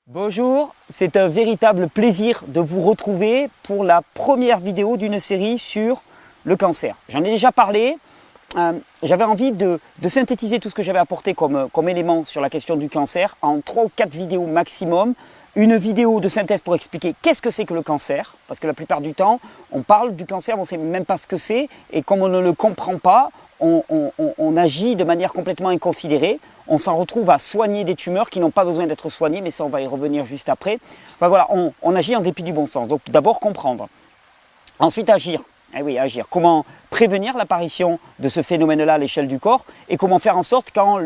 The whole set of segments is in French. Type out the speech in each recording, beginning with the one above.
Bonjour, c'est un véritable plaisir de vous retrouver pour la première vidéo d'une série sur le cancer. J'en ai déjà parlé, j'avais envie de synthétiser tout ce que j'avais apporté comme élément sur la question du cancer en 3 ou 4 vidéos maximum. Une vidéo de synthèse pour expliquer qu'est-ce que c'est que le cancer, parce que la plupart du temps, on parle du cancer, on ne sait même pas ce que c'est, et comme on ne le comprend pas, on agit de manière complètement inconsidérée. On s'en retrouve à soigner des tumeurs qui n'ont pas besoin d'être soignées, mais ça on va y revenir juste après. Enfin voilà, on agit en dépit du bon sens. Donc d'abord comprendre, ensuite agir. Eh oui, agir. Comment prévenir l'apparition de ce phénomène-là à l'échelle du corps et comment faire en sorte quand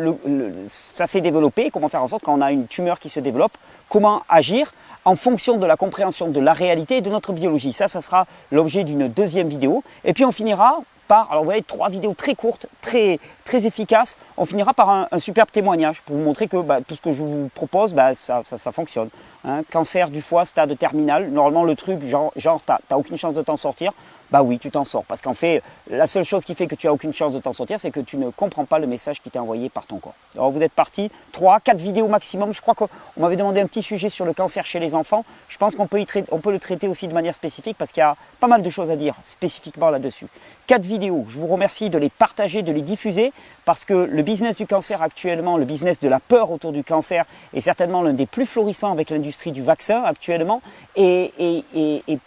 ça s'est développé, comment faire en sorte quand on a une tumeur qui se développe, comment agir en fonction de la compréhension de la réalité et de notre biologie. Ça sera l'objet d'une deuxième vidéo. Et puis on finira par, alors vous voyez, 3 vidéos très courtes, très efficaces. On finira par un superbe témoignage pour vous montrer que tout ce que je vous propose, ça fonctionne. Hein, cancer du foie, stade terminal. Normalement, le truc, genre t'as aucune chance de t'en sortir. Bah oui, tu t'en sors. Parce qu'en fait, la seule chose qui fait que tu n'as aucune chance de t'en sortir, c'est que tu ne comprends pas le message qui t'est envoyé par ton corps. Alors vous êtes parti, 3, 4 vidéos maximum. Je crois qu'on m'avait demandé un petit sujet sur le cancer chez les enfants. Je pense qu'on peut le traiter aussi de manière spécifique parce qu'il y a pas mal de choses à dire spécifiquement là-dessus. 4 vidéos, je vous remercie de les partager, de les diffuser parce que le business du cancer actuellement, le business de la peur autour du cancer est certainement l'un des plus florissants avec l'industrie du vaccin actuellement. Et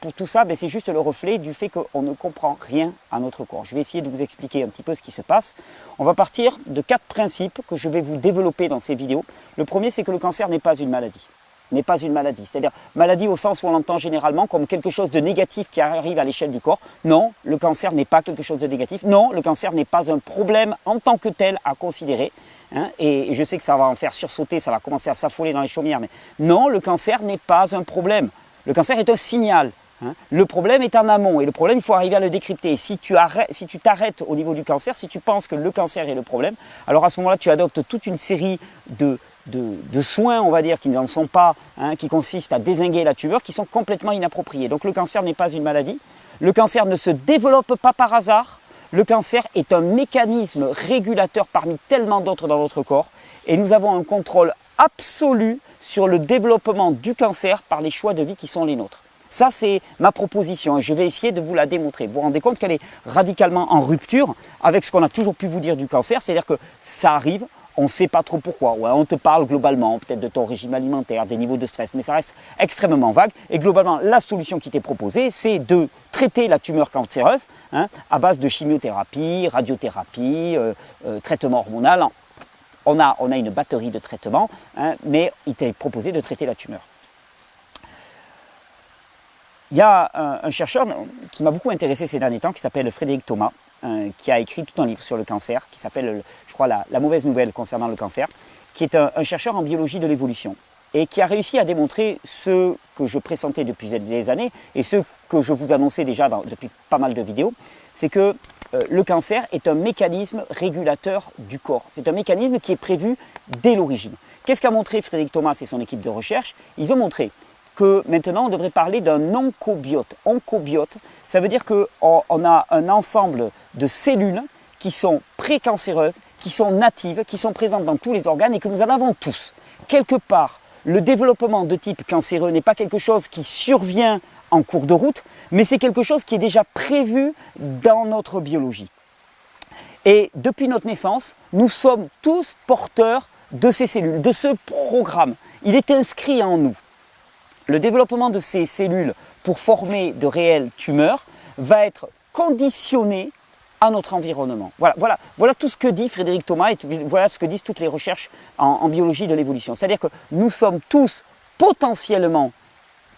pour tout ça, c'est juste le reflet du fait qu'on ne comprend rien à notre corps. Je vais essayer de vous expliquer un petit peu ce qui se passe. On va partir de 4 principes que je vais vous développer dans ces vidéos. Le premier, c'est que le cancer n'est pas une maladie. N'est pas une maladie. C'est-à-dire maladie au sens où on l'entend généralement comme quelque chose de négatif qui arrive à l'échelle du corps. Non, le cancer n'est pas quelque chose de négatif. Non, le cancer n'est pas un problème en tant que tel à considérer. Hein, et je sais que ça va en faire sursauter, ça va commencer à s'affoler dans les chaumières. Mais non, le cancer n'est pas un problème. Le cancer est un signal. Hein. Le problème est en amont et le problème, il faut arriver à le décrypter. Si tu t'arrêtes au niveau du cancer, si tu penses que le cancer est le problème, alors à ce moment-là, tu adoptes toute une série de soins, on va dire, qui n'en sont pas, hein, qui consistent à dézinguer la tumeur, qui sont complètement inappropriés. Donc le cancer n'est pas une maladie. Le cancer ne se développe pas par hasard. Le cancer est un mécanisme régulateur parmi tellement d'autres dans notre corps. Et nous avons un contrôle absolu sur le développement du cancer par les choix de vie qui sont les nôtres. Ça, c'est ma proposition et je vais essayer de vous la démontrer. Vous vous rendez compte qu'elle est radicalement en rupture avec ce qu'on a toujours pu vous dire du cancer, c'est-à-dire que ça arrive, on ne sait pas trop pourquoi. Ouais, on te parle globalement peut-être de ton régime alimentaire, des niveaux de stress, mais ça reste extrêmement vague. Et globalement, la solution qui t'est proposée, c'est de traiter la tumeur cancéreuse à base de chimiothérapie, radiothérapie, traitement hormonal. On a une batterie de traitements, mais il t'est proposé de traiter la tumeur. Il y a un chercheur qui m'a beaucoup intéressé ces derniers temps, qui s'appelle Frédéric Thomas, qui a écrit tout un livre sur le cancer, qui s'appelle, je crois, la mauvaise nouvelle concernant le cancer, qui est un chercheur en biologie de l'évolution, et qui a réussi à démontrer ce que je pressentais depuis des années, et ce que je vous annonçais déjà depuis pas mal de vidéos, c'est que le cancer est un mécanisme régulateur du corps. C'est un mécanisme qui est prévu dès l'origine. Qu'est-ce qu'a montré Frédéric Thomas et son équipe de recherche? Ils ont montré que maintenant on devrait parler d'un oncobiote. Oncobiote, ça veut dire qu'on a un ensemble de cellules qui sont précancéreuses, qui sont natives, qui sont présentes dans tous les organes et que nous en avons tous. Quelque part, le développement de type cancéreux n'est pas quelque chose qui survient en cours de route, mais c'est quelque chose qui est déjà prévu dans notre biologie. Et depuis notre naissance, nous sommes tous porteurs de ces cellules, de ce programme. Il est inscrit en nous. Le développement de ces cellules pour former de réelles tumeurs va être conditionné à notre environnement. Voilà tout ce que dit Frédéric Thomas et voilà ce que disent toutes les recherches en biologie de l'évolution. C'est-à-dire que nous sommes tous potentiellement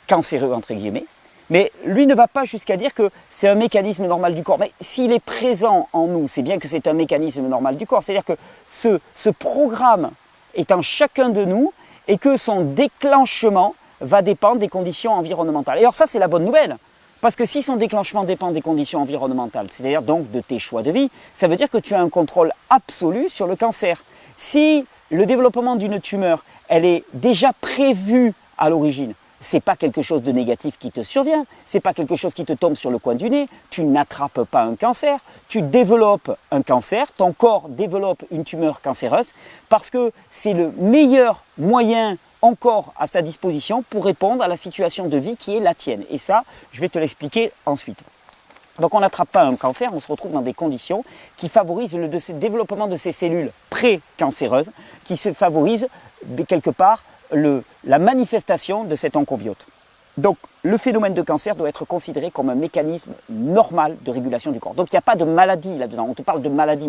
cancéreux, entre guillemets, mais lui ne va pas jusqu'à dire que c'est un mécanisme normal du corps. Mais s'il est présent en nous, c'est bien que c'est un mécanisme normal du corps. C'est-à-dire que ce programme est en chacun de nous et que son déclenchement va dépendre des conditions environnementales. Et alors ça, c'est la bonne nouvelle. Parce que si son déclenchement dépend des conditions environnementales, c'est-à-dire donc de tes choix de vie, ça veut dire que tu as un contrôle absolu sur le cancer. Si le développement d'une tumeur, elle est déjà prévue à l'origine, c'est pas quelque chose de négatif qui te survient, c'est pas quelque chose qui te tombe sur le coin du nez, tu n'attrapes pas un cancer, tu développes un cancer, ton corps développe une tumeur cancéreuse parce que c'est le meilleur moyen encore à sa disposition pour répondre à la situation de vie qui est la tienne. Et ça, je vais te l'expliquer ensuite. Donc on n'attrape pas un cancer, on se retrouve dans des conditions qui favorisent le développement de ces cellules pré-cancéreuses, qui se favorisent quelque part la manifestation de cet oncobiote. Donc le phénomène de cancer doit être considéré comme un mécanisme normal de régulation du corps. Donc il n'y a pas de maladie là-dedans. On te parle de maladie,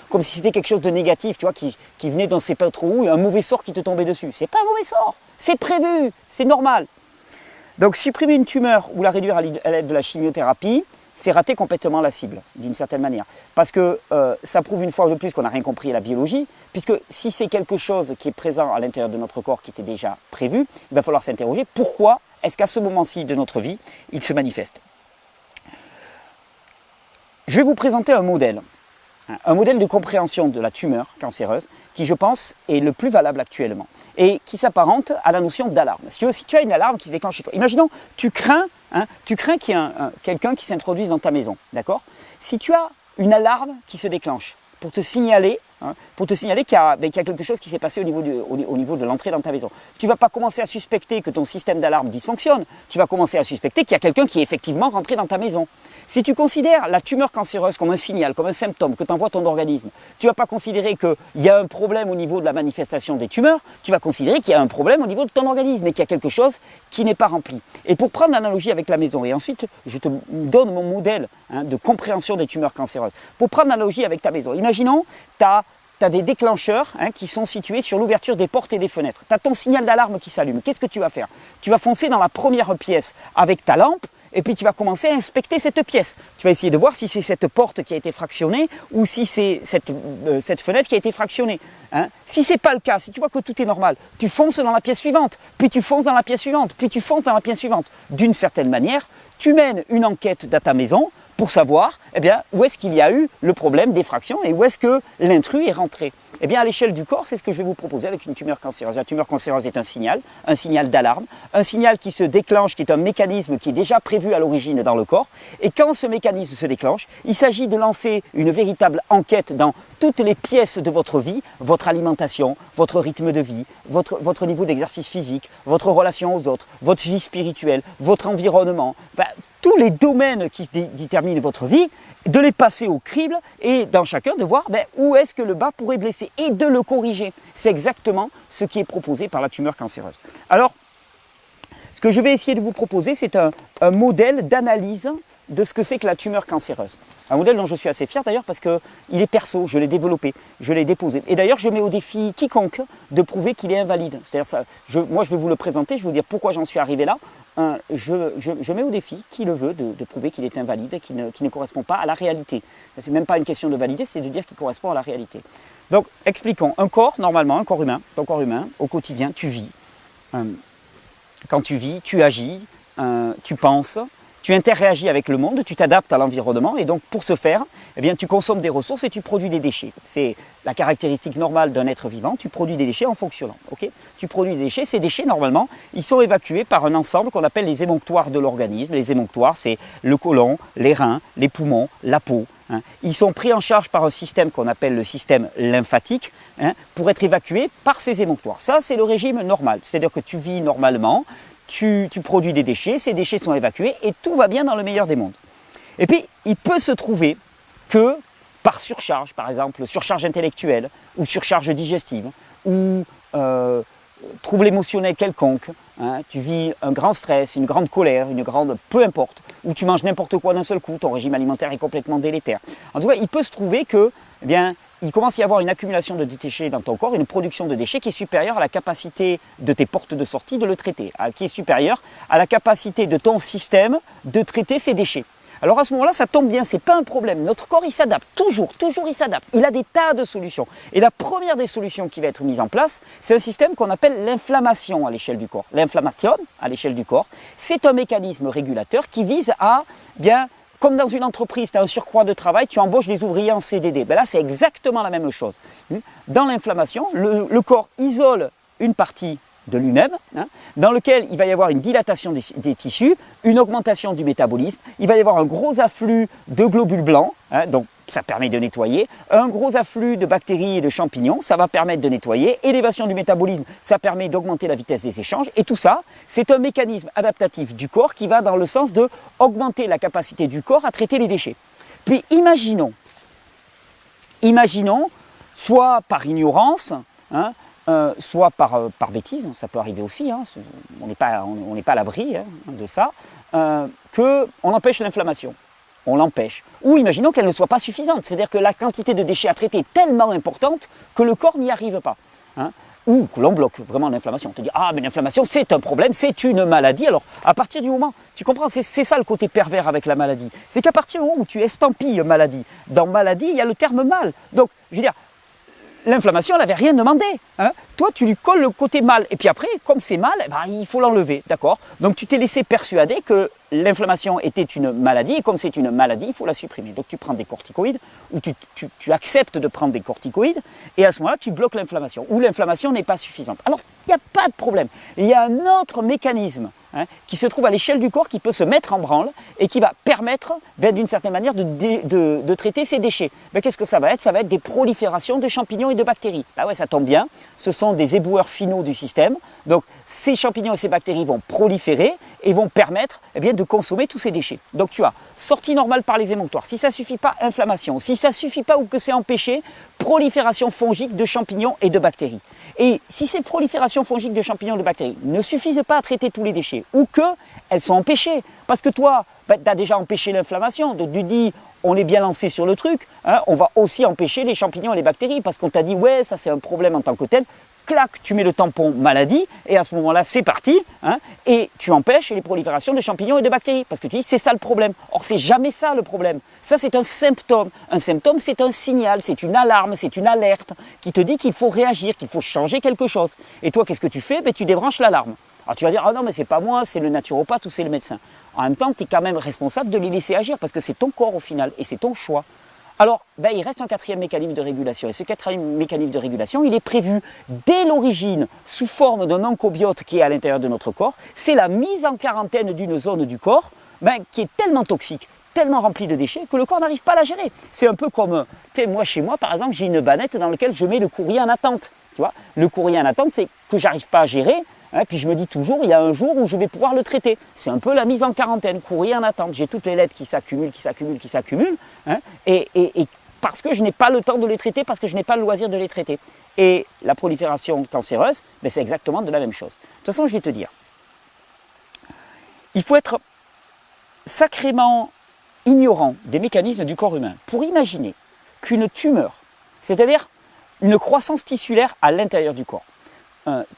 comme si c'était quelque chose de négatif, tu vois, qui venait dans ses pas trop, un mauvais sort qui te tombait dessus. C'est pas un mauvais sort, c'est prévu, c'est normal. Donc supprimer une tumeur ou la réduire à l'aide de la chimiothérapie, c'est rater complètement la cible, d'une certaine manière. Parce que ça prouve une fois de plus qu'on n'a rien compris à la biologie, puisque si c'est quelque chose qui est présent à l'intérieur de notre corps, qui était déjà prévu, il va falloir s'interroger pourquoi est-ce qu'à ce moment-ci de notre vie, il se manifeste. Je vais vous présenter un modèle de compréhension de la tumeur cancéreuse, qui je pense est le plus valable actuellement, et qui s'apparente à la notion d'alarme. Si tu as une alarme qui se déclenche chez toi, imaginons, tu crains qu'il y ait quelqu'un qui s'introduise dans ta maison, d'accord? Si tu as une alarme qui se déclenche pour te signaler qu'il y a quelque chose qui s'est passé au niveau de l'entrée dans ta maison, tu ne vas pas commencer à suspecter que ton système d'alarme dysfonctionne, tu vas commencer à suspecter qu'il y a quelqu'un qui est effectivement rentré dans ta maison. Si tu considères la tumeur cancéreuse comme un signal, comme un symptôme que t'envoie ton organisme, tu ne vas pas considérer qu'il y a un problème au niveau de la manifestation des tumeurs, tu vas considérer qu'il y a un problème au niveau de ton organisme et qu'il y a quelque chose qui n'est pas rempli. Et pour prendre l'analogie avec la maison, et ensuite je te donne mon modèle de compréhension des tumeurs cancéreuses. Pour prendre l'analogie avec ta maison, imaginons, tu as des déclencheurs qui sont situés sur l'ouverture des portes et des fenêtres. Tu as ton signal d'alarme qui s'allume. Qu'est-ce que tu vas faire? Tu vas foncer dans la première pièce avec ta lampe, et puis tu vas commencer à inspecter cette pièce. Tu vas essayer de voir si c'est cette porte qui a été fractionnée ou si c'est cette fenêtre qui a été fractionnée. Si ce n'est pas le cas, si tu vois que tout est normal, tu fonces dans la pièce suivante, puis tu fonces dans la pièce suivante, puis tu fonces dans la pièce suivante. D'une certaine manière, tu mènes une enquête dans ta maison pour savoir où est-ce qu'il y a eu le problème d'effraction et où est-ce que l'intrus est rentré. À l'échelle du corps, c'est ce que je vais vous proposer avec une tumeur cancéreuse. La tumeur cancéreuse est un signal d'alarme, un signal qui se déclenche, qui est un mécanisme qui est déjà prévu à l'origine dans le corps. Et quand ce mécanisme se déclenche, il s'agit de lancer une véritable enquête dans toutes les pièces de votre vie, votre alimentation, votre rythme de vie, votre niveau d'exercice physique, votre relation aux autres, votre vie spirituelle, votre environnement, tous les domaines qui déterminent votre vie, de les passer au crible et dans chacun de voir où est-ce que le bas pourrait blesser et de le corriger. C'est exactement ce qui est proposé par la tumeur cancéreuse. Alors, ce que je vais essayer de vous proposer, c'est un modèle d'analyse de ce que c'est que la tumeur cancéreuse. Un modèle dont je suis assez fier d'ailleurs parce qu'il est perso, je l'ai développé, je l'ai déposé. Et d'ailleurs, je mets au défi quiconque de prouver qu'il est invalide. C'est-à-dire, moi je vais vous le présenter, je vais vous dire pourquoi j'en suis arrivé là. Je mets au défi qui le veut de prouver qu'il est invalide, qu'il ne correspond pas à la réalité. Ce n'est même pas une question de valider, c'est de dire qu'il correspond à la réalité. Donc, expliquons. Un corps, normalement, un corps humain, ton corps humain, au quotidien, tu vis. Quand tu vis, tu agis, tu penses, tu interagis avec le monde, tu t'adaptes à l'environnement et donc pour ce faire, tu consommes des ressources et tu produis des déchets. C'est la caractéristique normale d'un être vivant, tu produis des déchets en fonctionnant. Tu produis des déchets, ces déchets normalement, ils sont évacués par un ensemble qu'on appelle les émonctoires de l'organisme. Les émonctoires, c'est le côlon, les reins, les poumons, la peau. Ils sont pris en charge par un système qu'on appelle le système lymphatique pour être évacués par ces émonctoires. Ça, c'est le régime normal, c'est-à-dire que tu vis normalement, tu produis des déchets, ces déchets sont évacués et tout va bien dans le meilleur des mondes. Et puis, il peut se trouver que par surcharge, par exemple, surcharge intellectuelle ou surcharge digestive ou trouble émotionnel quelconque, tu vis un grand stress, une grande colère, peu importe, ou tu manges n'importe quoi d'un seul coup, ton régime alimentaire est complètement délétère. En tout cas, il peut se trouver que, il commence à y avoir une accumulation de déchets dans ton corps, une production de déchets qui est supérieure à la capacité de tes portes de sortie de le traiter, qui est supérieure à la capacité de ton système de traiter ces déchets. Alors à ce moment-là, ça tombe bien, c'est pas un problème. Notre corps, il s'adapte, toujours il s'adapte. Il a des tas de solutions. Et la première des solutions qui va être mise en place, c'est un système qu'on appelle l'inflammation à l'échelle du corps. L'inflammation à l'échelle du corps, c'est un mécanisme régulateur qui vise à, comme dans une entreprise, tu as un surcroît de travail, tu embauches des ouvriers en CDD. Là, c'est exactement la même chose. Dans l'inflammation, le corps isole une partie de lui-même, dans lequel il va y avoir une dilatation des tissus, une augmentation du métabolisme, il va y avoir un gros afflux de globules blancs, donc ça permet de nettoyer. Un gros afflux de bactéries et de champignons, ça va permettre de nettoyer. Élévation du métabolisme, ça permet d'augmenter la vitesse des échanges. Et tout ça, c'est un mécanisme adaptatif du corps qui va dans le sens de augmenter la capacité du corps à traiter les déchets. Puis imaginons, soit par ignorance, hein, soit par bêtise, ça peut arriver aussi, hein, on n'est pas à l'abri hein, de ça, qu'on empêche l'inflammation. On l'empêche. Ou imaginons qu'elle ne soit pas suffisante, c'est-à-dire que la quantité de déchets à traiter est tellement importante que le corps n'y arrive pas. Hein, ou que l'on bloque vraiment l'inflammation. On te dit, ah mais l'inflammation c'est un problème, c'est une maladie. Alors à partir du moment, tu comprends, c'est ça le côté pervers avec la maladie. C'est qu'à partir du moment où tu estampilles maladie, dans maladie il y a le terme mal. Donc je veux dire, l'inflammation, elle n'avait rien demandé. Hein. Toi, tu lui colles le côté mal. Et puis après, comme c'est mal, eh ben, il faut l'enlever. D'accord? Donc tu t'es laissé persuader que l'inflammation était une maladie. Et comme c'est une maladie, il faut la supprimer. Donc tu prends des corticoïdes, ou tu acceptes de prendre des corticoïdes. Et à ce moment-là, tu bloques l'inflammation. Ou l'inflammation n'est pas suffisante. Alors, il n'y a pas de problème. Il y a un autre mécanisme hein, qui se trouve à l'échelle du corps, qui peut se mettre en branle et qui va permettre, d'une certaine manière, de traiter ces déchets. Qu'est-ce que ça va être? Ça va être des proliférations de champignons et de bactéries. Là, ouais, ça tombe bien. Ce sont des éboueurs finaux du système. Donc, ces champignons et ces bactéries vont proliférer et vont permettre de consommer tous ces déchets. Donc, tu as sortie normale par les émonctoires. Si ça ne suffit pas, inflammation. Si ça ne suffit pas ou que c'est empêché, prolifération fongique de champignons et de bactéries. Et si ces proliférations fongiques de champignons et de bactéries ne suffisent pas à traiter tous les déchets, ou qu'elles sont empêchées, parce que toi, tu as déjà empêché l'inflammation, donc tu dis, on est bien lancé sur le truc, hein, on va aussi empêcher les champignons et les bactéries, parce qu'on t'a dit, ouais, ça c'est un problème en tant que tel, clac, tu mets le tampon maladie, et à ce moment-là, c'est parti, hein, et tu empêches les proliférations de champignons et de bactéries, parce que tu dis, c'est ça le problème. Or, c'est jamais ça le problème. Ça, c'est un symptôme. Un symptôme, c'est un signal, c'est une alarme, c'est une alerte qui te dit qu'il faut réagir, qu'il faut changer quelque chose. Et toi, qu'est-ce que tu fais? Tu débranches l'alarme. Alors, tu vas dire, ah non, mais c'est pas moi, c'est le naturopathe ou c'est le médecin. En même temps, tu es quand même responsable de les laisser agir, parce que c'est ton corps au final, et c'est ton choix. Alors, il reste un quatrième mécanisme de régulation. Et ce quatrième mécanisme de régulation, il est prévu dès l'origine sous forme d'un oncobiote qui est à l'intérieur de notre corps. C'est la mise en quarantaine d'une zone du corps qui est tellement toxique, tellement remplie de déchets, que le corps n'arrive pas à la gérer. C'est un peu comme, moi chez moi par exemple, j'ai une bannette dans laquelle je mets le courrier en attente. Tu vois, le courrier en attente, c'est que j'arrive pas à gérer. Hein, puis je me dis toujours, il y a un jour où je vais pouvoir le traiter. C'est un peu la mise en quarantaine, courrier en attente. J'ai toutes les lettres qui s'accumulent, hein, et parce que je n'ai pas le temps de les traiter, parce que je n'ai pas le loisir de les traiter. Et la prolifération cancéreuse, c'est exactement de la même chose. De toute façon, je vais te dire, il faut être sacrément ignorant des mécanismes du corps humain pour imaginer qu'une tumeur, c'est-à-dire une croissance tissulaire à l'intérieur du corps,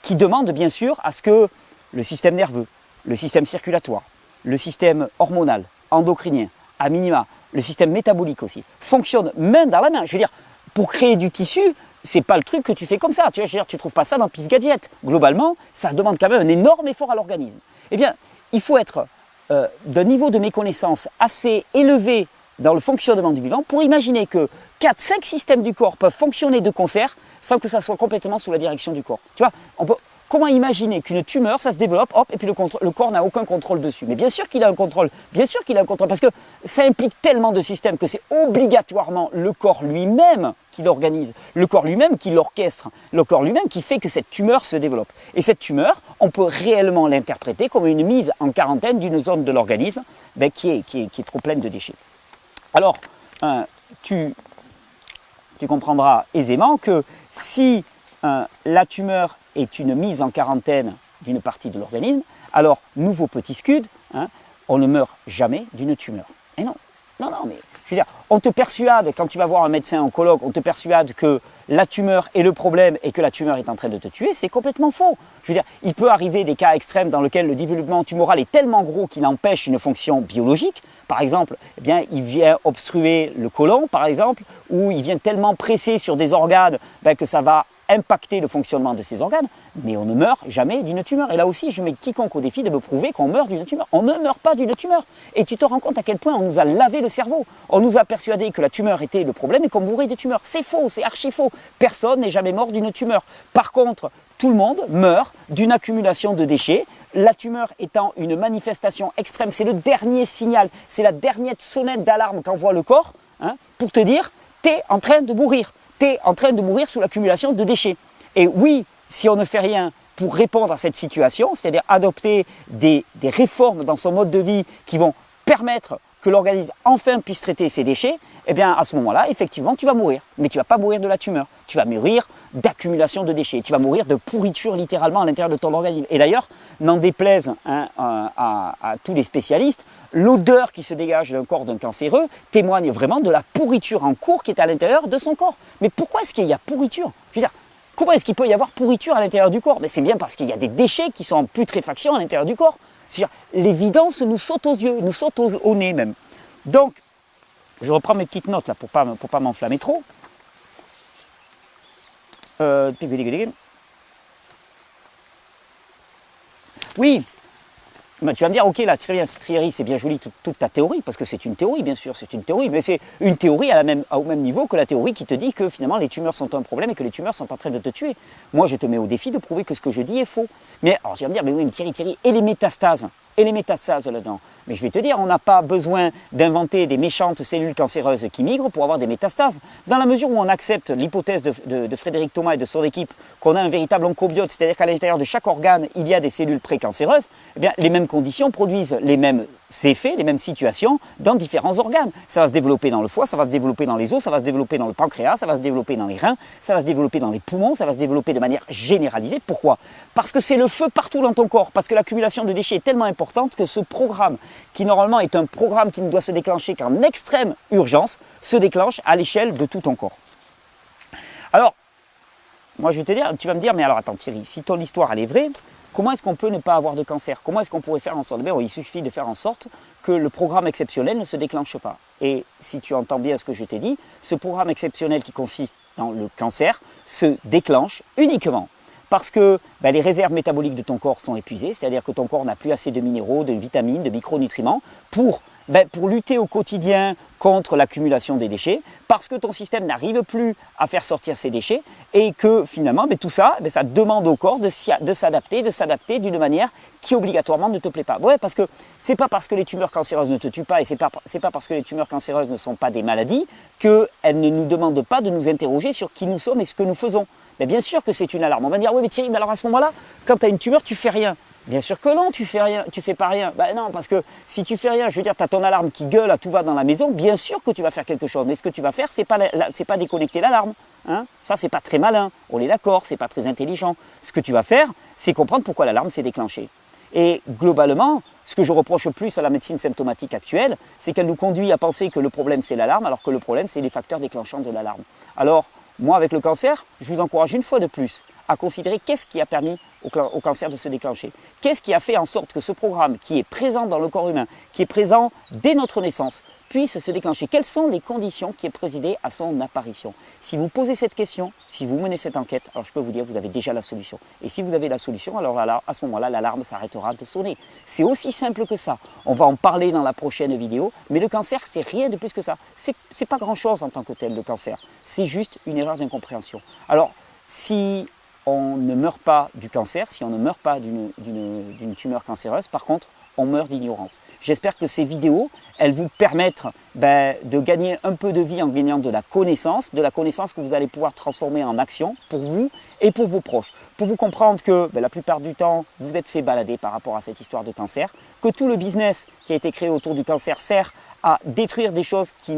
qui demande bien sûr à ce que le système nerveux, le système circulatoire, le système hormonal, endocrinien, à minima, le système métabolique aussi, fonctionne main dans la main. Je veux dire, pour créer du tissu, c'est pas le truc que tu fais comme ça. Tu vois, je veux dire, tu trouves pas ça dans Pif Gadget. Globalement, ça demande quand même un énorme effort à l'organisme. Eh bien, il faut être d'un niveau de méconnaissance assez élevé dans le fonctionnement du vivant pour imaginer que 4-5 systèmes du corps peuvent fonctionner de concert sans que ça soit complètement sous la direction du corps. Tu vois, comment imaginer qu'une tumeur, ça se développe, hop, et puis le corps n'a aucun contrôle dessus. Mais bien sûr qu'il a un contrôle, parce que ça implique tellement de systèmes que c'est obligatoirement le corps lui-même qui l'organise, le corps lui-même qui l'orchestre, le corps lui-même qui fait que cette tumeur se développe. Et cette tumeur, on peut réellement l'interpréter comme une mise en quarantaine d'une zone de l'organisme qui est trop pleine de déchets. Alors, tu comprendras aisément que si la tumeur est une mise en quarantaine d'une partie de l'organisme, alors, nouveau petit scud, hein, on ne meurt jamais d'une tumeur. Et non, mais je veux dire, on te persuade, quand tu vas voir un médecin oncologue, on te persuade que la tumeur est le problème et que la tumeur est en train de te tuer, c'est complètement faux. Je veux dire, il peut arriver des cas extrêmes dans lesquels le développement tumoral est tellement gros qu'il empêche une fonction biologique. Par exemple, il vient obstruer le côlon, par exemple, ou il vient tellement presser sur des organes que ça va impacter le fonctionnement de ces organes, mais on ne meurt jamais d'une tumeur. Et là aussi, je mets quiconque au défi de me prouver qu'on meurt d'une tumeur. On ne meurt pas d'une tumeur. Et tu te rends compte à quel point on nous a lavé le cerveau. On nous a persuadé que la tumeur était le problème et qu'on mourrait de tumeur. C'est faux, c'est archi faux. Personne n'est jamais mort d'une tumeur. Par contre, tout le monde meurt d'une accumulation de déchets. La tumeur étant une manifestation extrême, c'est le dernier signal, c'est la dernière sonnette d'alarme qu'envoie le corps. hein, pour te dire tu es en train de mourir. Tu es en train de mourir sous l'accumulation de déchets. Et oui, si on ne fait rien pour répondre à cette situation, c'est-à-dire adopter des réformes dans son mode de vie qui vont permettre que l'organisme enfin puisse traiter ses déchets, eh bien à ce moment-là, effectivement, tu vas mourir. Mais tu ne vas pas mourir de la tumeur. Tu vas mourir d'accumulation de déchets. Tu vas mourir de pourriture littéralement à l'intérieur de ton organisme. Et d'ailleurs, n'en déplaise à tous les spécialistes, l'odeur qui se dégage d'un corps d'un cancéreux témoigne vraiment de la pourriture en cours qui est à l'intérieur de son corps. Mais pourquoi est-ce qu'il y a pourriture? Je veux dire, comment est-ce qu'il peut y avoir pourriture à l'intérieur du corps? Mais c'est bien parce qu'il y a des déchets qui sont en putréfaction à l'intérieur du corps. C'est-à-dire, l'évidence nous saute aux yeux, nous saute au nez même. Donc, je reprends mes petites notes là pour pas m'enflammer trop. Oui, ben, tu vas me dire, ok, là, Thierry, c'est bien joli toute ta théorie, parce que c'est une théorie, bien sûr, c'est une théorie, mais c'est une théorie au même niveau que la théorie qui te dit que finalement les tumeurs sont un problème et que les tumeurs sont en train de te tuer. Moi, je te mets au défi de prouver que ce que je dis est faux. Mais alors, tu vas me dire, mais oui, mais Thierry, et les métastases là-dedans. Mais je vais te dire, on n'a pas besoin d'inventer des méchantes cellules cancéreuses qui migrent pour avoir des métastases. Dans la mesure où on accepte l'hypothèse de Frédéric Thomas et de son équipe qu'on a un véritable oncobiote, c'est-à-dire qu'à l'intérieur de chaque organe, il y a des cellules précancéreuses, eh bien, les mêmes conditions produisent les mêmes effets, les mêmes situations dans différents organes. Ça va se développer dans le foie, ça va se développer dans les os, ça va se développer dans le pancréas, ça va se développer dans les reins, ça va se développer dans les poumons, ça va se développer de manière généralisée. Pourquoi? Parce que c'est le feu partout dans ton corps, parce que l'accumulation de déchets est tellement importante que ce programme, qui normalement est un programme qui ne doit se déclencher qu'en extrême urgence, se déclenche à l'échelle de tout ton corps. Alors, moi je vais te dire, tu vas me dire, mais alors attends Thierry, si ton histoire elle est vraie, comment est-ce qu'on peut ne pas avoir de cancer? Comment est-ce qu'on pourrait faire en sorte? Bien, il suffit de faire en sorte que le programme exceptionnel ne se déclenche pas. Et si tu entends bien ce que je t'ai dit, ce programme exceptionnel qui consiste dans le cancer se déclenche uniquement parce que les réserves métaboliques de ton corps sont épuisées, c'est-à-dire que ton corps n'a plus assez de minéraux, de vitamines, de micronutriments pour lutter au quotidien contre l'accumulation des déchets, parce que ton système n'arrive plus à faire sortir ces déchets et que finalement tout ça, ça demande au corps de s'adapter d'une manière qui obligatoirement ne te plaît pas. Ouais, parce que c'est pas parce que les tumeurs cancéreuses ne te tuent pas et c'est pas parce que les tumeurs cancéreuses ne sont pas des maladies qu'elles ne nous demandent pas de nous interroger sur qui nous sommes et ce que nous faisons. Mais bien sûr que c'est une alarme. On va dire, oui mais Thierry, mais alors à ce moment-là, quand tu as une tumeur, tu fais rien. Bien sûr que non, tu fais rien, tu fais pas rien. Non, parce que si tu fais rien, je veux dire, tu as ton alarme qui gueule à tout va dans la maison, bien sûr que tu vas faire quelque chose. Mais ce que tu vas faire, c'est pas déconnecter l'alarme. Hein, ça, c'est pas très malin. On est d'accord, c'est pas très intelligent. Ce que tu vas faire, c'est comprendre pourquoi l'alarme s'est déclenchée. Et globalement, ce que je reproche plus à la médecine symptomatique actuelle, c'est qu'elle nous conduit à penser que le problème c'est l'alarme, alors que le problème c'est les facteurs déclenchants de l'alarme. Alors, moi avec le cancer, je vous encourage une fois de plus à considérer qu'est-ce qui a permis au cancer de se déclencher. Qu'est-ce qui a fait en sorte que ce programme qui est présent dans le corps humain, qui est présent dès notre naissance, puisse se déclencher? Quelles sont les conditions qui ont présidé à son apparition? Si vous posez cette question, si vous menez cette enquête, alors je peux vous dire que vous avez déjà la solution. Et si vous avez la solution, alors à ce moment-là, l'alarme s'arrêtera de sonner. C'est aussi simple que ça. On va en parler dans la prochaine vidéo, mais le cancer, c'est rien de plus que ça. C'est pas grand-chose en tant que tel, le cancer. C'est juste une erreur d'incompréhension. Alors, si on ne meurt pas du cancer, si on ne meurt pas d'une tumeur cancéreuse, par contre, on meurt d'ignorance. J'espère que ces vidéos, elles vous permettent de gagner un peu de vie en gagnant de la connaissance que vous allez pouvoir transformer en action pour vous et pour vos proches. Pour vous comprendre que la plupart du temps, vous êtes fait balader par rapport à cette histoire de cancer, que tout le business qui a été créé autour du cancer sert à détruire des choses qui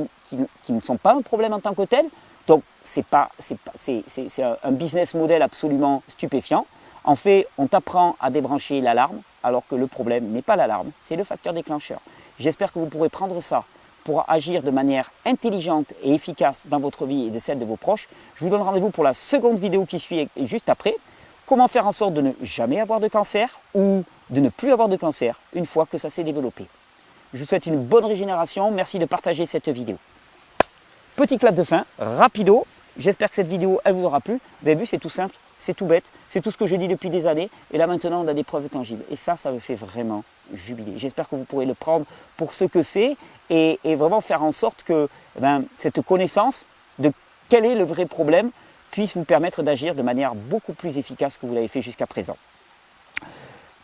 ne sont pas un problème en tant que tel. Donc, c'est un business model absolument stupéfiant. En fait, on t'apprend à débrancher l'alarme, alors que le problème n'est pas l'alarme, c'est le facteur déclencheur. J'espère que vous pourrez prendre ça pour agir de manière intelligente et efficace dans votre vie et de celle de vos proches. Je vous donne rendez-vous pour la seconde vidéo qui suit juste après. Comment faire en sorte de ne jamais avoir de cancer ou de ne plus avoir de cancer une fois que ça s'est développé. Je vous souhaite une bonne régénération. Merci de partager cette vidéo. Petit clap de fin, rapido. J'espère que cette vidéo, elle vous aura plu. Vous avez vu, c'est tout simple, c'est tout bête, c'est tout ce que je dis depuis des années. Et là maintenant, on a des preuves tangibles. Et ça me fait vraiment jubiler. J'espère que vous pourrez le prendre pour ce que c'est et vraiment faire en sorte que cette connaissance de quel est le vrai problème puisse vous permettre d'agir de manière beaucoup plus efficace que vous l'avez fait jusqu'à présent.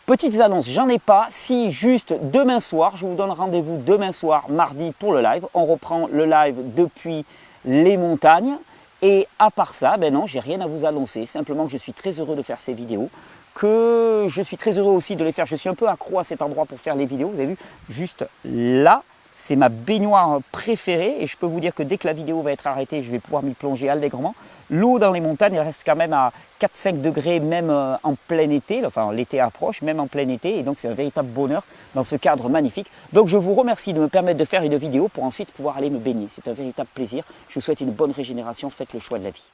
Petites annonces, j'en ai pas. Si juste demain soir, je vous donne rendez-vous demain soir, mardi, pour le live. On reprend le live depuis les montagnes. Et à part ça, ben non, j'ai rien à vous annoncer. Simplement que je suis très heureux de faire ces vidéos. Que je suis très heureux aussi de les faire. Je suis un peu accro à cet endroit pour faire les vidéos. Vous avez vu, juste là, c'est ma baignoire préférée. Et je peux vous dire que dès que la vidéo va être arrêtée, je vais pouvoir m'y plonger allègrement. L'eau dans les montagnes, elle reste quand même à 4-5 degrés, même en plein été. Enfin, l'été approche, même en plein été. Et donc, c'est un véritable bonheur dans ce cadre magnifique. Donc, je vous remercie de me permettre de faire une vidéo pour ensuite pouvoir aller me baigner. C'est un véritable plaisir. Je vous souhaite une bonne régénération. Faites le choix de la vie.